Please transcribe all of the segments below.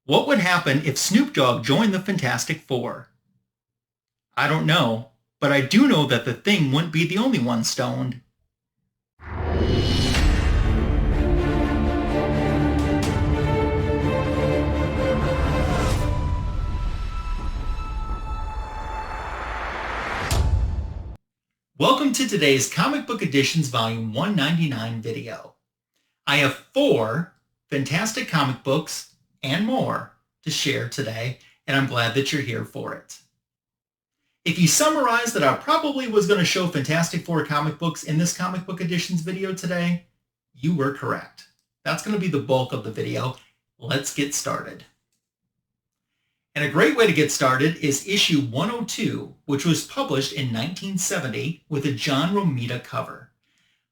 What would happen if Snoop Dogg joined the Fantastic Four? I don't know, but I do know that the Thing wouldn't be the only one stoned. Welcome to today's Comic Book Editions Volume 199 video. I have 4 fantastic comic books and more to share today, and I'm glad that you're here for it. If you summarize that I probably was going to show Fantastic Four comic books in this Comic Book Editions video today, you were correct. That's going to be the bulk of the video. Let's get started. And a great way to get started is issue 102, which was published in 1970 with a John Romita cover.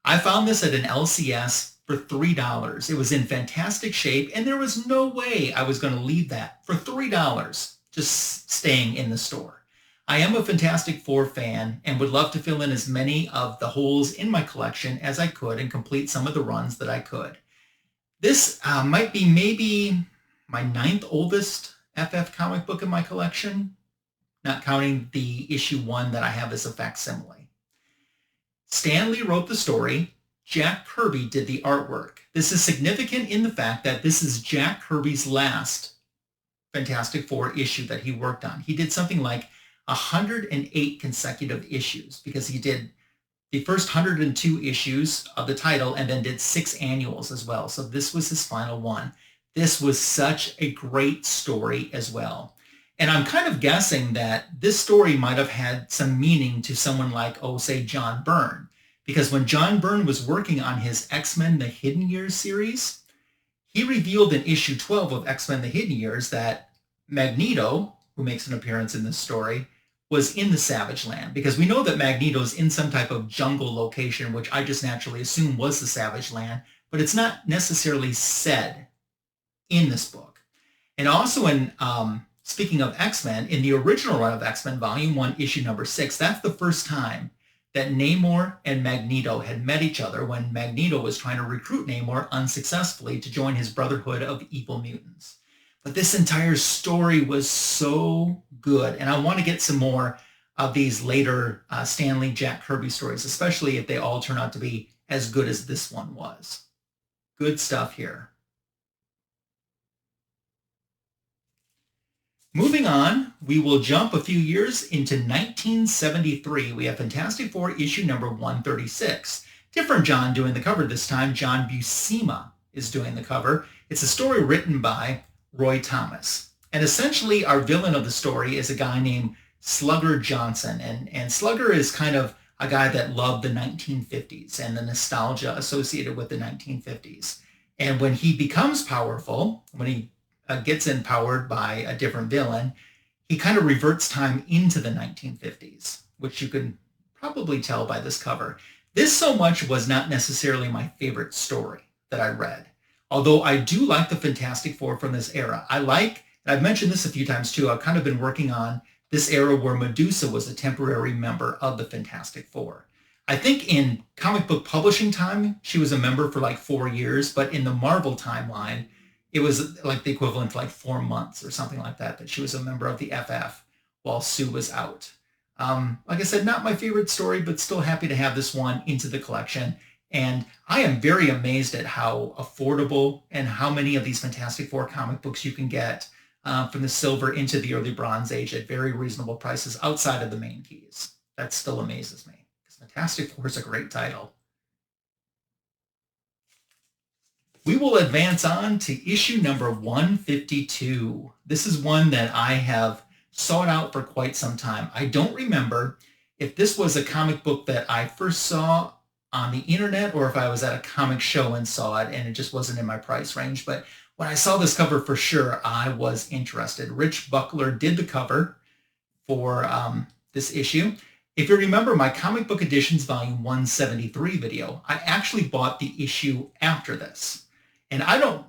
I found this at an LCS for $3. It was in fantastic shape, and there was no way I was going to leave that for $3 just staying in the store. I am a Fantastic Four fan and would love to fill in as many of the holes in my collection as I could and complete some of the runs that I could. This might be maybe my 9th oldest FF comic book in my collection, not counting the issue 1 that I have as a facsimile. Stan Lee wrote the story. Jack Kirby did the artwork. This is significant in the fact that this is Jack Kirby's last Fantastic Four issue that he worked on. He did something like 108 consecutive issues because he did the first 102 issues of the title and then did 6 annuals as well. So this was his final one. This was such a great story as well. And I'm kind of guessing that this story might have had some meaning to someone like, say, John Byrne. Because when John Byrne was working on his X-Men The Hidden Years series, he revealed in issue 12 of X-Men The Hidden Years that Magneto, who makes an appearance in this story, was in the Savage Land. Because we know that Magneto's in some type of jungle location, which I just naturally assume was the Savage Land, but it's not necessarily said in this book. And also in, speaking of X-Men, in the original run of X-Men Volume 1, issue number 6, that's the first time that Namor and Magneto had met each other when Magneto was trying to recruit Namor unsuccessfully to join his Brotherhood of Evil Mutants. But this entire story was so good, and I want to get some more of these later Stan Lee, Jack Kirby stories, especially if they all turn out to be as good as this one was. Good stuff here. Moving on, we will jump a few years into 1973. We have Fantastic Four issue number 136. Different John doing the cover this time. John Buscema is doing the cover. It's a story written by Roy Thomas. And essentially our villain of the story is a guy named Slugger Johnson. And Slugger is kind of a guy that loved the 1950s and the nostalgia associated with the 1950s. And when he becomes powerful, when he gets empowered by a different villain, he kind of reverts time into the 1950s, which you can probably tell by this cover. This so much was not necessarily my favorite story that I read, although I do like the Fantastic Four from this era. I like, and I've mentioned this a few times too, I've kind of been working on this era where Medusa was a temporary member of the Fantastic Four. I think in comic book publishing time, she was a member for like 4 years, but in the Marvel timeline, it was like the equivalent to like 4 months or something like that, that she was a member of the FF while Sue was out. Like I said, not my favorite story, but still happy to have this one into the collection. And I am very amazed at how affordable and how many of these Fantastic Four comic books you can get from the Silver into the early Bronze Age at very reasonable prices outside of the main keys. That still amazes me, because Fantastic Four is a great title. We will advance on to issue number 152. This is one that I have sought out for quite some time. I don't remember if this was a comic book that I first saw on the internet or if I was at a comic show and saw it and it just wasn't in my price range. But when I saw this cover for sure, I was interested. Rich Buckler did the cover for this issue. If you remember my Comic Book Editions Volume 173 video, I actually bought the issue after this. And I don't,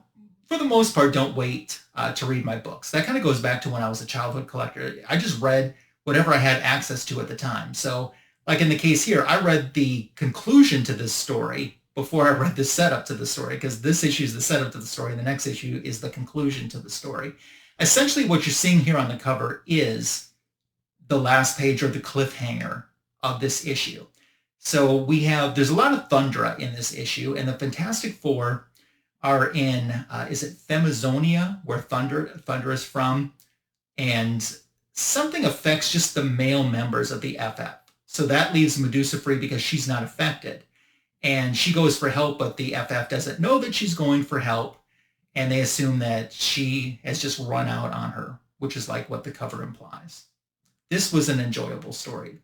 for the most part, don't wait to read my books. That kind of goes back to when I was a childhood collector. I just read whatever I had access to at the time. So like in the case here, I read the conclusion to this story before I read the setup to the story, because this issue is the setup to the story, and the next issue is the conclusion to the story. Essentially, what you're seeing here on the cover is the last page or the cliffhanger of this issue. So there's a lot of Thundra in this issue, and the Fantastic Four are in, is it Femazonia, where Thundra is from? And something affects just the male members of the FF. So that leaves Medusa free because she's not affected. And she goes for help, but the FF doesn't know that she's going for help. And they assume that she has just run out on her, which is like what the cover implies. This was an enjoyable story.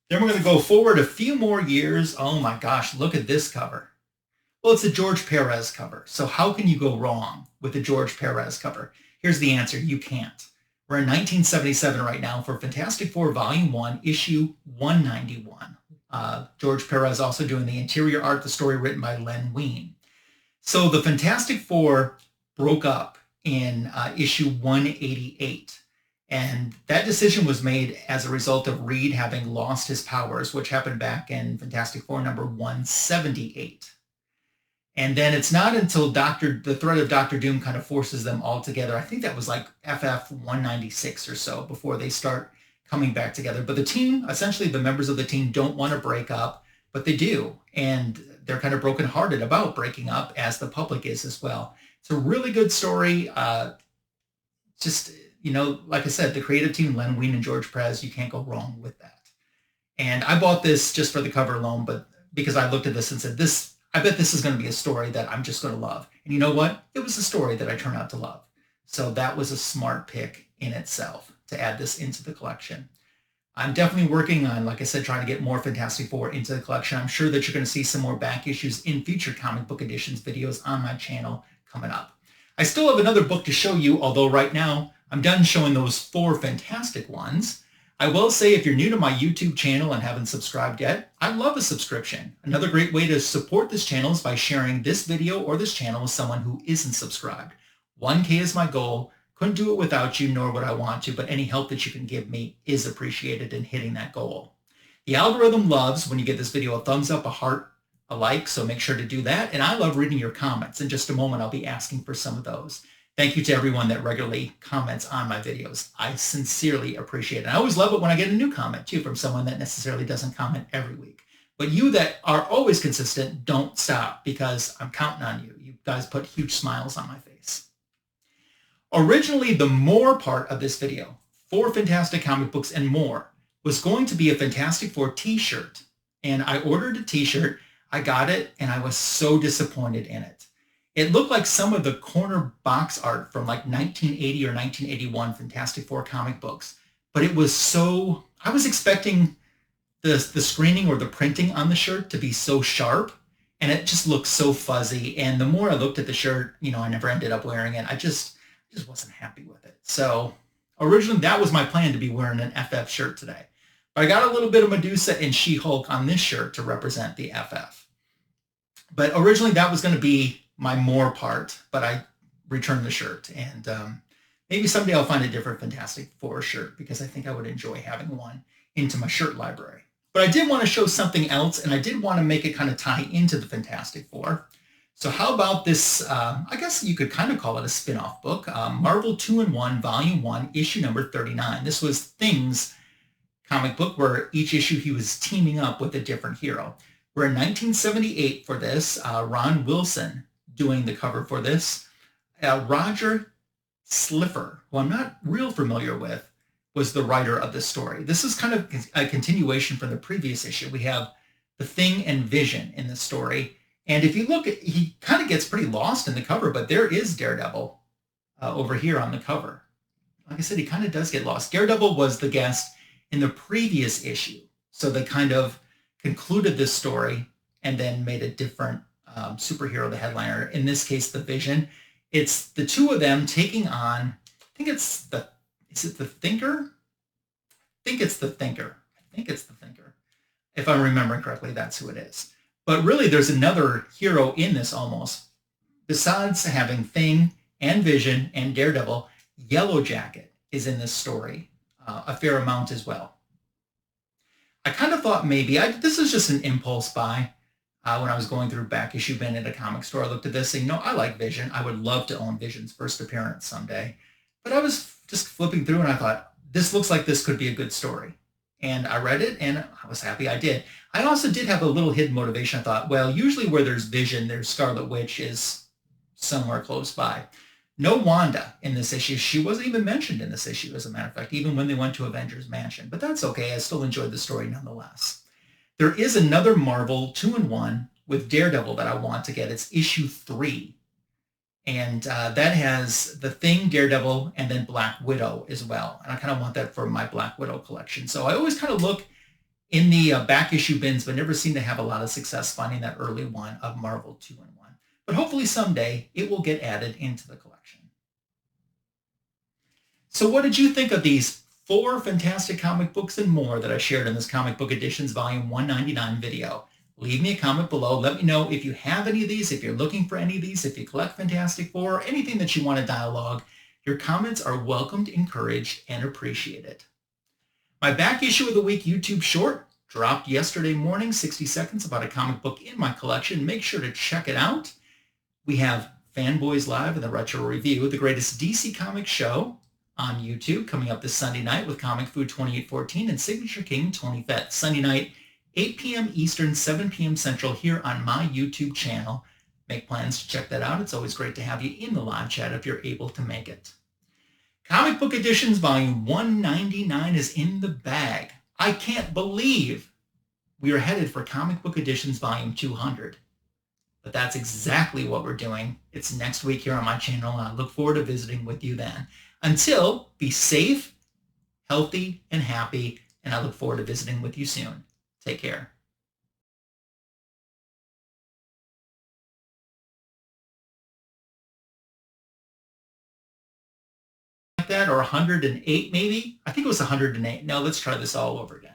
Then we're going to go forward a few more years. Oh my gosh, look at this cover. Well, it's a George Perez cover. So how can you go wrong with a George Perez cover? Here's the answer. You can't. We're in 1977 right now for Fantastic Four Volume 1, Issue 191. George Perez also doing the interior art, the story written by Len Wein. So the Fantastic Four broke up in issue 188. And that decision was made as a result of Reed having lost his powers, which happened back in Fantastic Four number 178. And then it's not until the threat of Dr. Doom kind of forces them all together. I think that was like FF 196 or so before they start coming back together. But the team, essentially the members of the team don't want to break up, but they do. And they're kind of brokenhearted about breaking up, as the public is as well. It's a really good story. Just, you know, like I said, the creative team, Len Wein and George Perez, you can't go wrong with that. And I bought this just for the cover alone, but because I looked at this and said, I bet this is going to be a story that I'm just going to love. And you know what? It was a story that I turned out to love. So that was a smart pick in itself to add this into the collection. I'm definitely working on, like I said, trying to get more Fantastic Four into the collection. I'm sure that you're going to see some more back issues in future comic book editions videos on my channel coming up. I still have another book to show you, although right now I'm done showing those 4 fantastic ones. I will say, if you're new to my YouTube channel and haven't subscribed yet, I'd love a subscription. Another great way to support this channel is by sharing this video or this channel with someone who isn't subscribed. 1K is my goal. Couldn't do it without you, nor would I want to, but any help that you can give me is appreciated in hitting that goal. The algorithm loves when you give this video a thumbs up, a heart, a like, so make sure to do that. And I love reading your comments. In just a moment, I'll be asking for some of those. Thank you to everyone that regularly comments on my videos. I sincerely appreciate it. I always love it when I get a new comment, too, from someone that necessarily doesn't comment every week. But you that are always consistent, don't stop, because I'm counting on you. You guys put huge smiles on my face. Originally, the more part of this video, 4 fantastic comic books and more, was going to be a Fantastic Four t-shirt. And I ordered a t-shirt, I got it, and I was so disappointed in it. It looked like some of the corner box art from like 1980 or 1981 Fantastic Four comic books. But it was so, I was expecting the screening or the printing on the shirt to be so sharp, and it just looked so fuzzy. And the more I looked at the shirt, you know, I never ended up wearing it. I just wasn't happy with it. So originally that was my plan, to be wearing an FF shirt today. But I got a little bit of Medusa and She-Hulk on this shirt to represent the FF. But originally that was going to be my more part, but I returned the shirt. And maybe someday I'll find a different Fantastic Four shirt, because I think I would enjoy having one into my shirt library. But I did want to show something else, and I did want to make it kind of tie into the Fantastic Four. So how about this, I guess you could kind of call it a spin-off book, Marvel 2-in-1, Volume 1, issue number 39. This was Thing's comic book, where each issue he was teaming up with a different hero. We're in 1978 for this. Ron Wilson doing the cover for this. Roger Sliffer, who I'm not real familiar with, was the writer of this story. This is kind of a continuation from the previous issue. We have the Thing and Vision in this story. And if you look, he kind of gets pretty lost in the cover, but there is Daredevil over here on the cover. Like I said, he kind of does get lost. Daredevil was the guest in the previous issue. So they kind of concluded this story and then made a different superhero the headliner. In this case, the Vision. It's the two of them taking on, I think it's the, is it the Thinker? I think it's the Thinker. If I'm remembering correctly, that's who it is. But really, there's another hero in this almost. Besides having Thing and Vision and Daredevil, Yellowjacket is in this story a fair amount as well. I kind of thought maybe, this is just an impulse buy. When I was going through back issue bin at a comic store, I looked at this saying, I like Vision. I would love to own Vision's first appearance someday. But I was just flipping through and I thought, this looks like this could be a good story. And I read it and I was happy I did. I also did have a little hidden motivation. I thought, well, usually where there's Vision, there's Scarlet Witch is somewhere close by. No Wanda in this issue. She wasn't even mentioned in this issue, as a matter of fact, even when they went to Avengers Mansion. But that's okay. I still enjoyed the story nonetheless. There is another Marvel 2-in-1 with Daredevil that I want to get. It's issue 3. And that has The Thing, Daredevil, and then Black Widow as well. And I kind of want that for my Black Widow collection. So I always kind of look in the back issue bins, but never seem to have a lot of success finding that early one of Marvel 2-in-1. But hopefully someday it will get added into the collection. So what did you think of these 4 fantastic comic books and more that I shared in this Comic Book Editions Volume 199 video? Leave me a comment below. Let me know if you have any of these, if you're looking for any of these, if you collect Fantastic Four, anything that you want to dialogue. Your comments are welcomed, encouraged, and appreciated. My back issue of the week YouTube short dropped yesterday morning, 60 seconds about a comic book in my collection. Make sure to check it out. We have Fanboys Live and the Retro Review, the greatest DC Comics show on YouTube, coming up this Sunday night with Comic Food 2814 and Signature King 25th. Sunday night, 8 p.m. Eastern, 7 p.m. Central here on my YouTube channel. Make plans to check that out. It's always great to have you in the live chat if you're able to make it. Comic Book Editions Volume 199 is in the bag. I can't believe we are headed for Comic Book Editions Volume 200. But that's exactly what we're doing. It's next week here on my channel, and I look forward to visiting with you then. Until, be safe, healthy, and happy, and I look forward to visiting with you soon. Take care. Like that, or 108 maybe? I think it was 108. No, let's try this all over again.